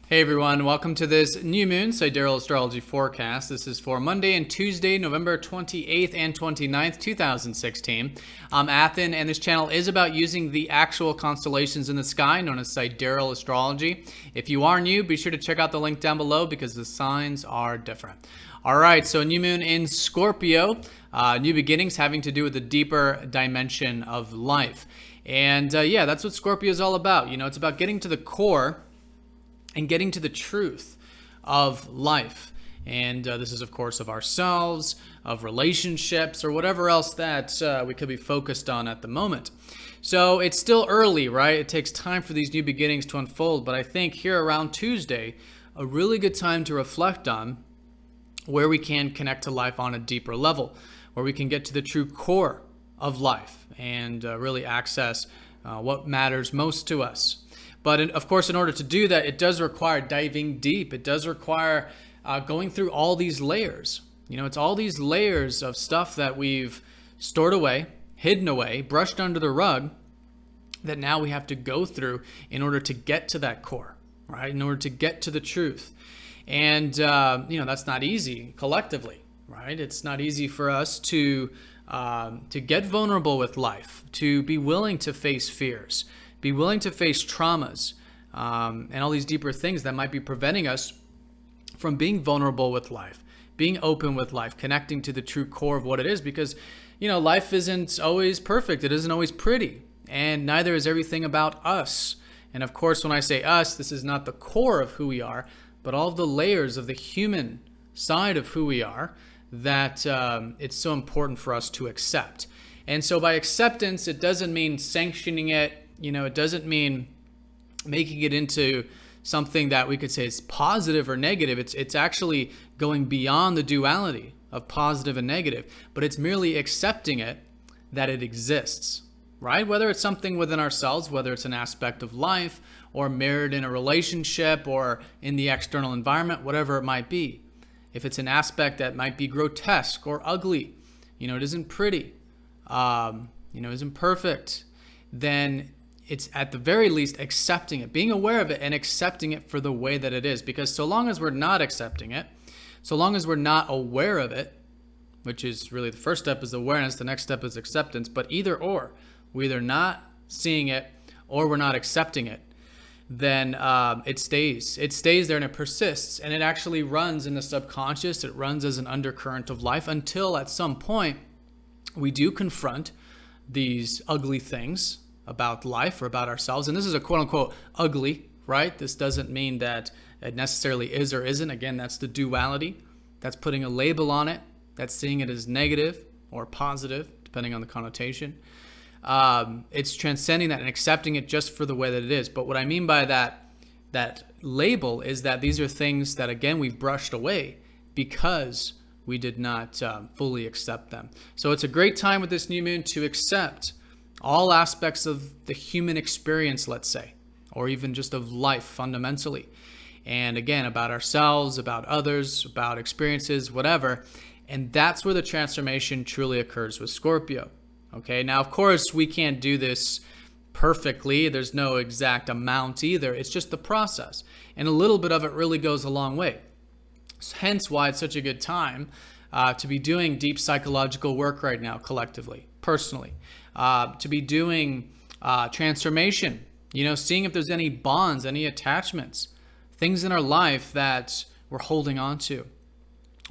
Hey everyone, welcome to this new moon Sidereal Astrology forecast. This is for Monday and Tuesday, November 28th and 29th, 2016. I'm Athen, and this channel is about using the actual constellations in the sky, known as Sidereal Astrology. If you are new, be sure to check out the link down below because the signs are different. All right, so new moon in Scorpio, new beginnings having to do with the deeper dimension of life. And yeah, that's what Scorpio is all about. You know, it's about getting to the core and getting to the truth of life. And this is, of course, of ourselves, of relationships, or whatever else that we could be focused on at the moment. So it's still early, right? It takes time for these new beginnings to unfold. But I think here around Tuesday, a really good time to reflect on where we can connect to life on a deeper level, where we can get to the true core of life and really access what matters most to us. But of course, in order to do that, it does require diving deep. It does require going through all these layers. You know, it's all these layers of stuff that we've stored away, hidden away, brushed under the rug that now we have to go through in order to get to that core, right? In order to get to the truth. And, you know, that's not easy collectively, right? It's not easy for us to get vulnerable with life, to be willing to face fears, be willing to face traumas, and all these deeper things that might be preventing us from being vulnerable with life, being open with life, connecting to the true core of what it is. Because, you know, life isn't always perfect. It isn't always pretty. And neither is everything about us. And of course, when I say us, this is not the core of who we are, but all of the layers of the human side of who we are that it's so important for us to accept. And so by acceptance, it doesn't mean sanctioning it. You know, it doesn't mean making it into something that we could say is positive or negative. It's actually going beyond the duality of positive and negative, but it's merely accepting it, that it exists, right? Whether it's something within ourselves, whether it's an aspect of life or mirrored in a relationship or in the external environment, whatever it might be. If it's an aspect that might be grotesque or ugly, you know, it isn't pretty, you know, isn't perfect, then it's at the very least accepting it, being aware of it and accepting it for the way that it is. Because so long as we're not accepting it, so long as we're not aware of it, which is really the first step is awareness, the next step is acceptance, but either or, we're either not seeing it or we're not accepting it, then it stays there and it persists, and it actually runs in the subconscious. It runs as an undercurrent of life until at some point we do confront these ugly things about life or about ourselves. And this is a quote unquote ugly, right? This doesn't mean that it necessarily is or isn't. Again, that's the duality. That's putting a label on it. That's seeing it as negative or positive, depending on the connotation. It's transcending that and accepting it just for the way that it is. But what I mean by that label is that these are things that, again, we've brushed away because we did not fully accept them. So it's a great time with this new moon to accept all aspects of the human experience, let's say, or even just of life fundamentally. And again, about ourselves, about others, about experiences, whatever. And that's where the transformation truly occurs with Scorpio. Okay, now, of course, we can't do this perfectly. There's no exact amount either. It's just the process. And a little bit of it really goes a long way. Hence why it's such a good time to be doing deep psychological work right now, collectively, personally. To be doing transformation, you know, seeing if there's any bonds, any attachments, things in our life that we're holding on to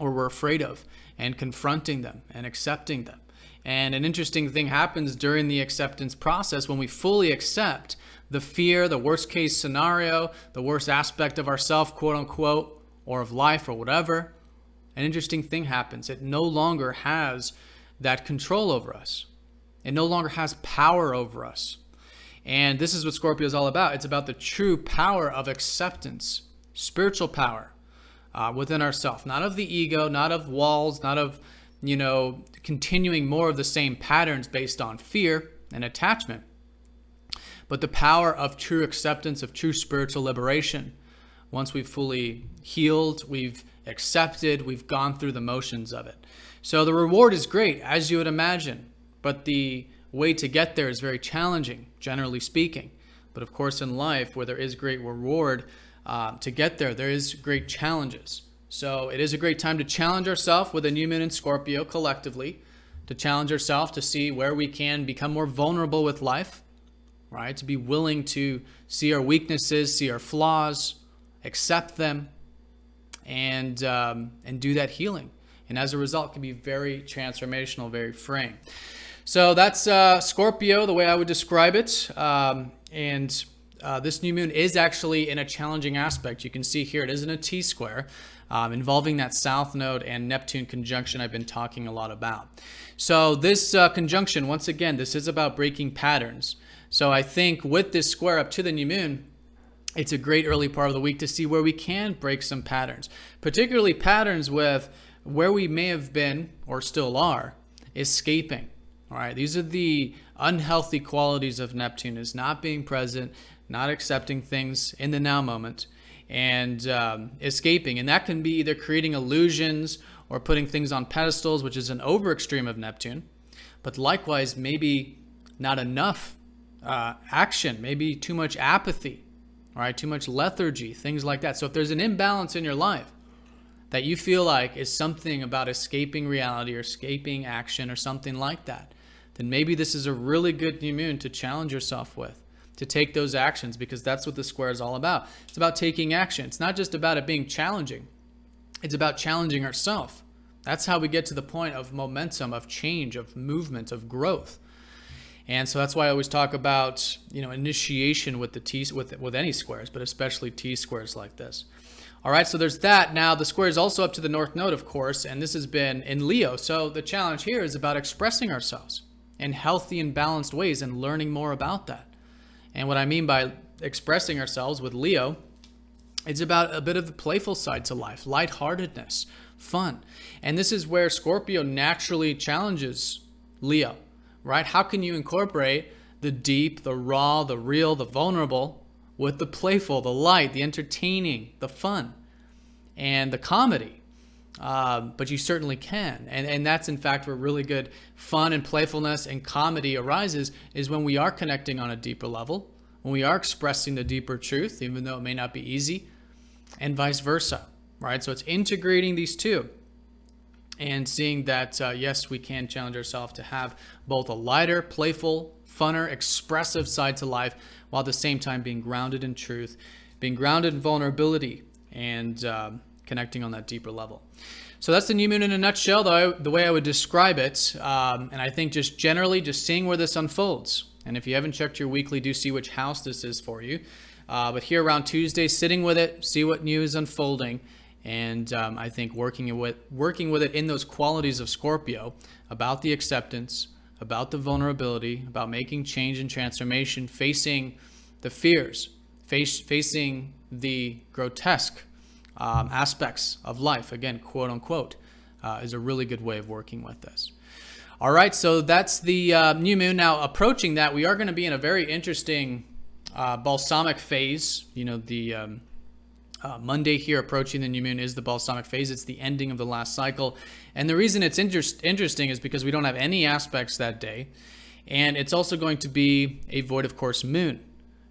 or we're afraid of, and confronting them and accepting them. And an interesting thing happens during the acceptance process when we fully accept the fear, the worst case scenario, the worst aspect of ourself, quote unquote, or of life or whatever. An interesting thing happens. It no longer has that control over us. It no longer has power over us. And this is what Scorpio is all about. It's about the true power of acceptance, spiritual power within ourselves, not of the ego, not of walls, not of, you know, continuing more of the same patterns based on fear and attachment, but the power of true acceptance, of true spiritual liberation. Once we've fully healed, we've accepted, we've gone through the motions of it. So the reward is great, as you would imagine. But the way to get there is very challenging, generally speaking. But of course, in life, where there is great reward, to get there, there is great challenges. So it is a great time to challenge ourselves with a new moon in Scorpio collectively, to challenge ourselves to see where we can become more vulnerable with life, right? To be willing to see our weaknesses, see our flaws, accept them, and do that healing. And as a result, it can be very transformational, very freeing. So that's Scorpio, the way I would describe it. This new moon is actually in a challenging aspect. You can see here it is in a T-square, involving that South Node and Neptune conjunction I've been talking a lot about. So this conjunction, once again, this is about breaking patterns. So I think with this square up to the new moon, it's a great early part of the week to see where we can break some patterns, particularly patterns with where we may have been or still are escaping. All right, these are the unhealthy qualities of Neptune, is not being present, not accepting things in the now moment, and escaping. And that can be either creating illusions or putting things on pedestals, which is an over extreme of Neptune, but likewise maybe not enough action, maybe too much apathy, all right, too much lethargy, things like that. So if there's an imbalance in your life that you feel like is something about escaping reality or escaping action or something like that, then maybe this is a really good new moon to challenge yourself with, to take those actions, because that's what the square is all about. It's about taking action. It's not just about it being challenging. It's about challenging ourselves. That's how we get to the point of momentum, of change, of movement, of growth. And so that's why I always talk about, initiation with the T, with any squares, but especially T squares like this. All right, so there's that. Now the square is also up to the North Node, of course, and this has been in Leo. So the challenge here is about expressing ourselves in healthy and balanced ways and learning more about that. And what I mean by expressing ourselves with Leo, it's about a bit of the playful side to life, lightheartedness, fun. And this is where Scorpio naturally challenges Leo, right? How can you incorporate the deep, the raw, the real, the vulnerable with the playful, the light, the entertaining, the fun, and the comedy? But you certainly can. And that's in fact where really good fun and playfulness and comedy arises, is when we are connecting on a deeper level, when we are expressing the deeper truth, even though it may not be easy, and vice versa, right? So it's integrating these two and seeing that, yes, we can challenge ourselves to have both a lighter, playful, funner, expressive side to life, while at the same time being grounded in truth, being grounded in vulnerability, and connecting on that deeper level. So that's the new moon in a nutshell, the way I would describe it. And I think just generally just seeing where this unfolds. And if you haven't checked your weekly, do see which house this is for you. But here around Tuesday, sitting with it, see what new is unfolding. And I think working with it in those qualities of Scorpio, about the acceptance, about the vulnerability, about making change and transformation, facing the fears, facing the grotesque aspects of life, again, quote unquote, is a really good way of working with this. All right, so that's the new moon. Now, approaching that, we are going to be in a very interesting balsamic phase. The Monday here approaching the new moon is the balsamic phase. It's the ending of the last cycle. And the reason it's interesting is because we don't have any aspects that day. And it's also going to be a void of course moon.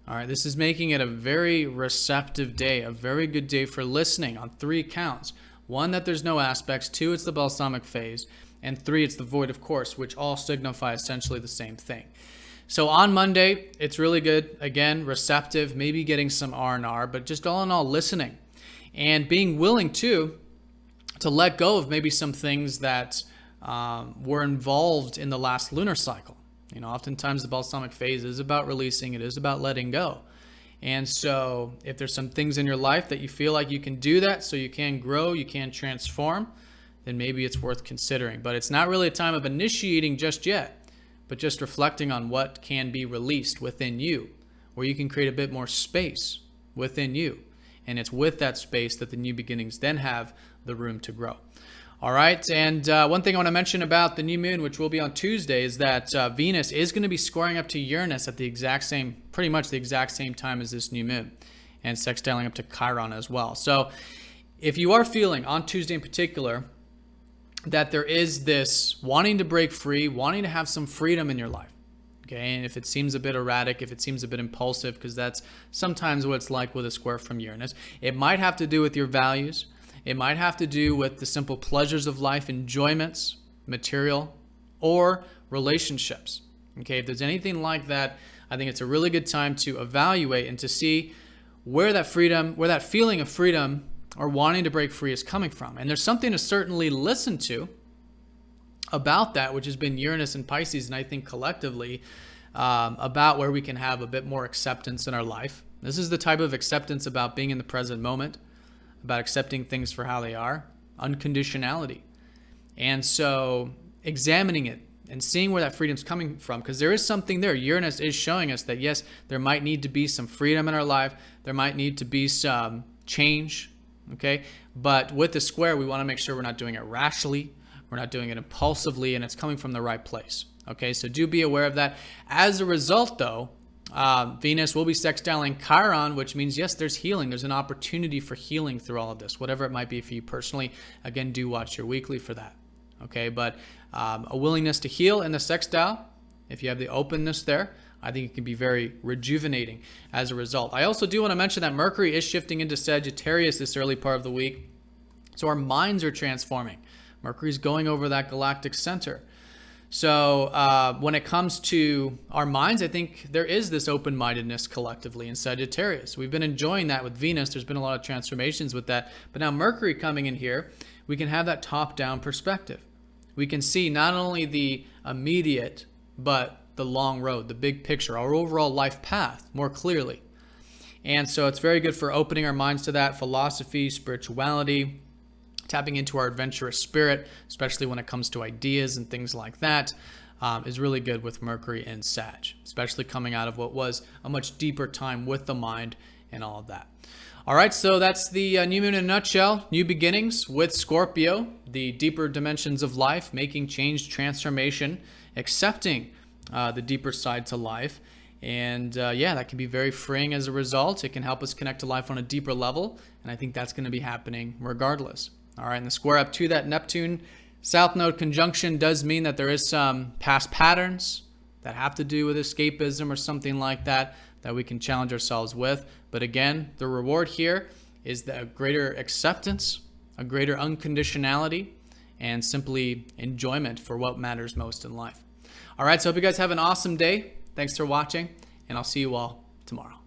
All right, this is making it a very receptive day, a very good day for listening on 3 counts. 1, that there's no aspects. 2, it's the balsamic phase. And 3, it's the void of course, which all signify essentially the same thing. So on Monday, it's really good. Again, receptive, maybe getting some R&R, but just all in all, listening and being willing to let go of maybe some things that were involved in the last lunar cycle. Oftentimes the balsamic phase is about releasing. It is about letting go. And so if there's some things in your life that you feel like you can do that so you can grow, you can transform, then maybe it's worth considering. But it's not really a time of initiating just yet, but just reflecting on what can be released within you, where you can create a bit more space within you. And it's with that space that the new beginnings then have the room to grow. All right, and one thing I want to mention about the new moon, which will be on Tuesday, is that Venus is going to be squaring up to Uranus at pretty much the exact same time as this new moon, and sextiling up to Chiron as well. So if you are feeling, on Tuesday in particular, that there is this wanting to break free, wanting to have some freedom in your life, Okay, and if it seems a bit erratic, if it seems a bit impulsive, because that's sometimes what it's like with a square from Uranus, it might have to do with your values. It might have to do with the simple pleasures of life, enjoyments, material, or relationships. Okay, if there's anything like that, I think it's a really good time to evaluate and to see where that freedom, where that feeling of freedom or wanting to break free is coming from. And there's something to certainly listen to about that, which has been Uranus and Pisces, and I think collectively about where we can have a bit more acceptance in our life. This is the type of acceptance about being in the present moment, about accepting things for how they are, unconditionality. And so examining it and seeing where that freedom's coming from, because there is something there. Uranus is showing us that, yes, there might need to be some freedom in our life. There might need to be some change, okay? But with the square, we want to make sure we're not doing it rashly. We're not doing it impulsively, and it's coming from the right place. Okay, so do be aware of that. As a result, though, Venus will be sextiling Chiron, which means, yes, there's healing. There's an opportunity for healing through all of this, whatever it might be for you personally. Again, do watch your weekly for that. Okay, but a willingness to heal in the sextile, if you have the openness there, I think it can be very rejuvenating as a result. I also do want to mention that Mercury is shifting into Sagittarius this early part of the week. So our minds are transforming. Mercury's going over that galactic center. So when it comes to our minds, I think there is this open-mindedness collectively in Sagittarius. We've been enjoying that with Venus. There's been a lot of transformations with that. But now Mercury coming in here, we can have that top-down perspective. We can see not only the immediate, but the long road, the big picture, our overall life path more clearly. And so it's very good for opening our minds to that, philosophy, spirituality, tapping into our adventurous spirit, especially when it comes to ideas and things like that, is really good with Mercury and Sag, especially coming out of what was a much deeper time with the mind and all of that. All right, so that's the new moon in a nutshell. New beginnings with Scorpio, the deeper dimensions of life, making change, transformation, accepting the deeper side to life. And yeah, that can be very freeing as a result. It can help us connect to life on a deeper level. And I think that's going to be happening regardless. All right, and the square up to that Neptune South Node conjunction does mean that there is some past patterns that have to do with escapism or something like that that we can challenge ourselves with. But again, the reward here is the greater acceptance, a greater unconditionality, and simply enjoyment for what matters most in life. All right, so I hope you guys have an awesome day. Thanks for watching, and I'll see you all tomorrow.